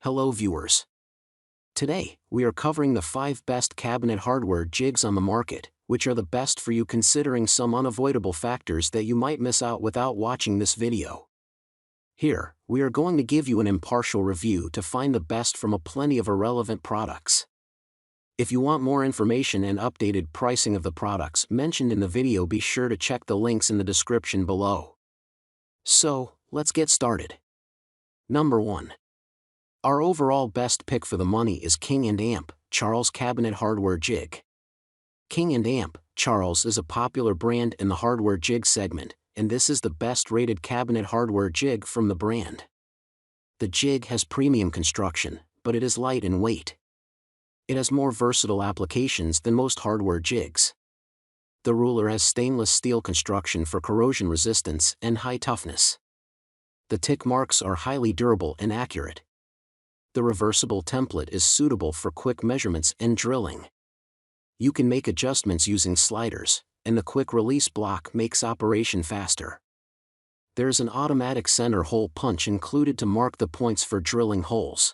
Hello viewers. Today, we are covering the 5 best cabinet hardware jigs on the market, which are the best for you considering some unavoidable factors that you might miss out without watching this video. Here, we are going to give you an impartial review to find the best from a plenty of irrelevant products. If you want more information and updated pricing of the products mentioned in the video, be sure to check the links in the description below. So, let's get started. Number 1. Our overall best pick for the money is King&Charles Cabinet Hardware Jig. King&Charles is a popular brand in the hardware jig segment, and this is the best rated cabinet hardware jig from the brand. The jig has premium construction, but it is light in weight. It has more versatile applications than most hardware jigs. The ruler has stainless steel construction for corrosion resistance and high toughness. The tick marks are highly durable and accurate. The reversible template is suitable for quick measurements and drilling. You can make adjustments using sliders, and the quick release block makes operation faster. There's an automatic center hole punch included to mark the points for drilling holes.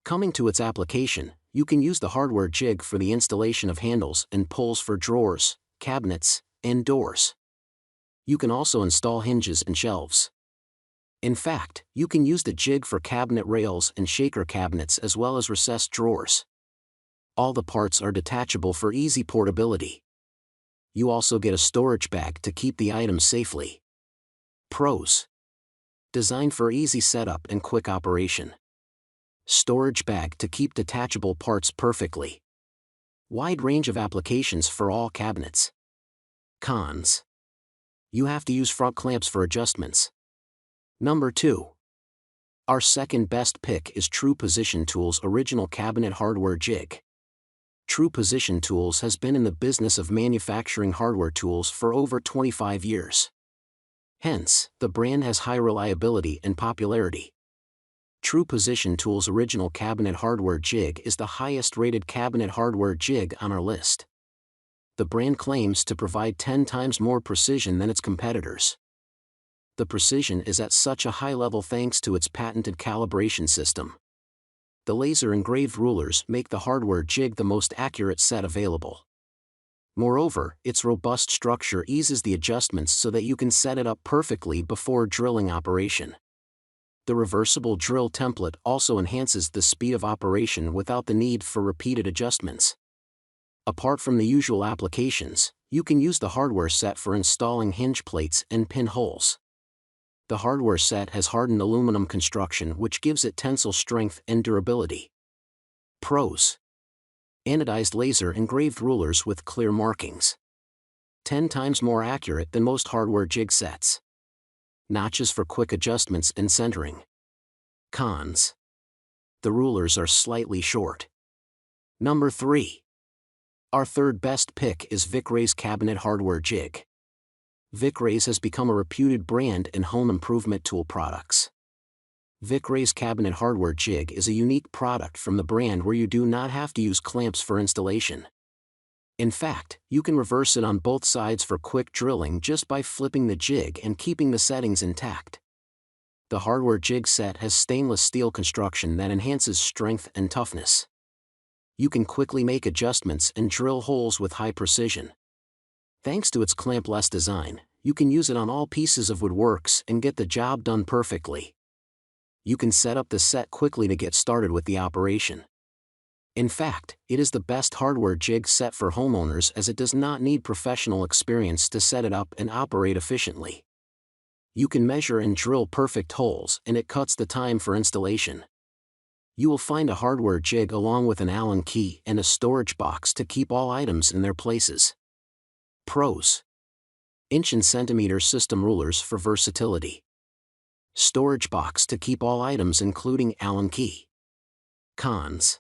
Coming to its application, you can use the hardware jig for the installation of handles and pulls for drawers, cabinets, and doors. You can also install hinges and shelves. In fact, you can use the jig for cabinet rails and shaker cabinets as well as recessed drawers. All the parts are detachable for easy portability. You also get a storage bag to keep the items safely. Pros: designed for easy setup and quick operation. Storage bag to keep detachable parts perfectly. Wide range of applications for all cabinets. Cons: you have to use front clamps for adjustments. Number 2. Our second best pick is True Position Tools Original Cabinet Hardware Jig. True Position Tools has been in the business of manufacturing hardware tools for over 25 years. Hence, the brand has high reliability and popularity. True Position Tools Original Cabinet Hardware Jig is the highest rated cabinet hardware jig on our list. The brand claims to provide 10 times more precision than its competitors. The precision is at such a high level thanks to its patented calibration system. The laser engraved rulers make the hardware jig the most accurate set available. Moreover, its robust structure eases the adjustments so that you can set it up perfectly before drilling operation. The reversible drill template also enhances the speed of operation without the need for repeated adjustments. Apart from the usual applications, you can use the hardware set for installing hinge plates and pin holes. The hardware set has hardened aluminum construction which gives it tensile strength and durability. Pros: anodized laser engraved rulers with clear markings. 10 times more accurate than most hardware jig sets. Notches for quick adjustments and centering. Cons: the rulers are slightly short. Number 3. Our third best pick is Vicrays Cabinet Hardware Jig. Vicrays has become a reputed brand in home improvement tool products. Vicrays Cabinet Hardware Jig is a unique product from the brand where you do not have to use clamps for installation. In fact, you can reverse it on both sides for quick drilling just by flipping the jig and keeping the settings intact. The hardware jig set has stainless steel construction that enhances strength and toughness. You can quickly make adjustments and drill holes with high precision. Thanks to its clamp-less design, you can use it on all pieces of woodworks and get the job done perfectly. You can set up the set quickly to get started with the operation. In fact, it is the best hardware jig set for homeowners as it does not need professional experience to set it up and operate efficiently. You can measure and drill perfect holes and it cuts the time for installation. You will find a hardware jig along with an Allen key and a storage box to keep all items in their places. Pros: inch and centimeter system rulers for versatility. Storage box to keep all items including Allen key. Cons: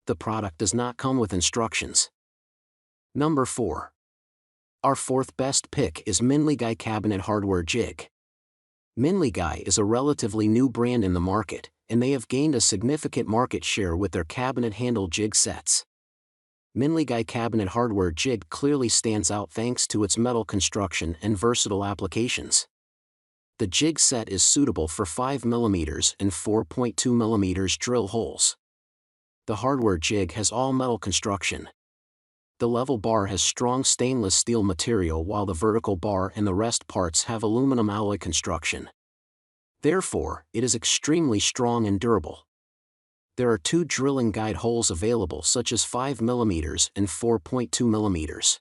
the product does not come with instructions. Number 4. Our fourth best pick is Minlegai Cabinet Hardware Jig. Minlegai is a relatively new brand in the market, and they have gained a significant market share with their cabinet handle jig sets. Minlegai Cabinet Hardware Jig clearly stands out thanks to its metal construction and versatile applications. The jig set is suitable for 5mm and 4.2mm drill holes. The hardware jig has all-metal construction. The level bar has strong stainless steel material while the vertical bar and the rest parts have aluminum alloy construction. Therefore, it is extremely strong and durable. There are 2 drilling guide holes available such as 5mm and 4.2mm.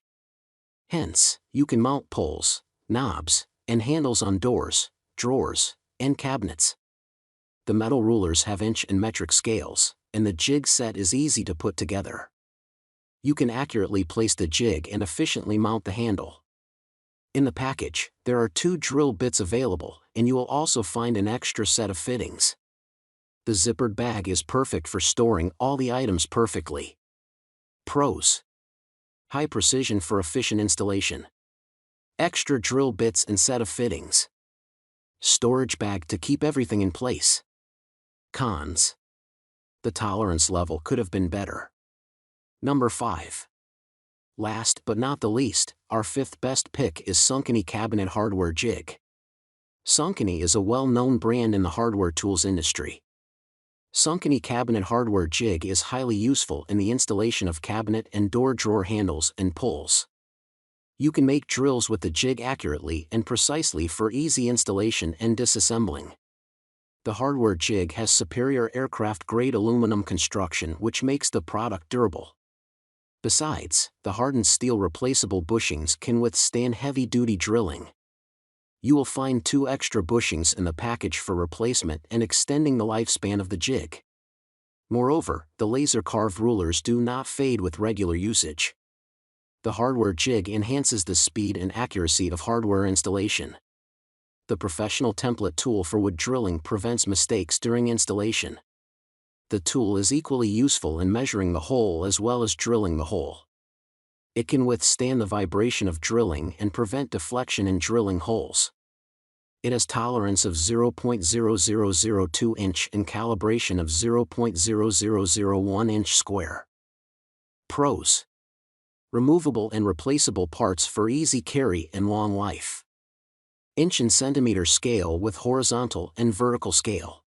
Hence, you can mount pulls, knobs, and handles on doors, drawers, and cabinets. The metal rulers have inch and metric scales, and the jig set is easy to put together. You can accurately place the jig and efficiently mount the handle. In the package, there are 2 drill bits available, and you will also find an extra set of fittings. The zippered bag is perfect for storing all the items perfectly. Pros: high precision for efficient installation. Extra drill bits and set of fittings. Storage bag to keep everything in place. Cons: the tolerance level could have been better. Number 5. Last but not the least, our 5th best pick is King&Charles Cabinet Hardware Jig. King&Charles is a well-known brand in the hardware tools industry. King&Charles Cabinet Hardware Jig is highly useful in the installation of cabinet and door drawer handles and pulls. You can make drills with the jig accurately and precisely for easy installation and disassembling. The hardware jig has superior aircraft-grade aluminum construction which makes the product durable. Besides, the hardened steel replaceable bushings can withstand heavy-duty drilling. You will find 2 extra bushings in the package for replacement and extending the lifespan of the jig. Moreover, the laser-carved rulers do not fade with regular usage. The hardware jig enhances the speed and accuracy of hardware installation. The professional template tool for wood drilling prevents mistakes during installation. The tool is equally useful in measuring the hole as well as drilling the hole. It can withstand the vibration of drilling and prevent deflection in drilling holes. It has tolerance of 0.0002 inch and calibration of 0.0001 inch square. Pros: removable and replaceable parts for easy carry and long life. Inch and centimeter scale with horizontal and vertical scale.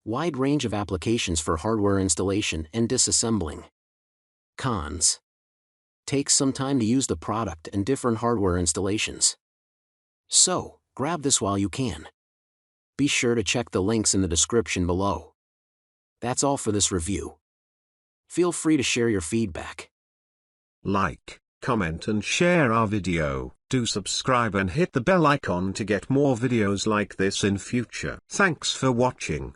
Wide range of applications for hardware installation and disassembling. Cons: takes some time to use the product and different hardware installations. So, grab this while you can. Be sure to check the links in the description below. That's all for this review. Feel free to share your feedback. Like, comment and share our video. Do subscribe and hit the bell icon to get more videos like this in future. Thanks for watching.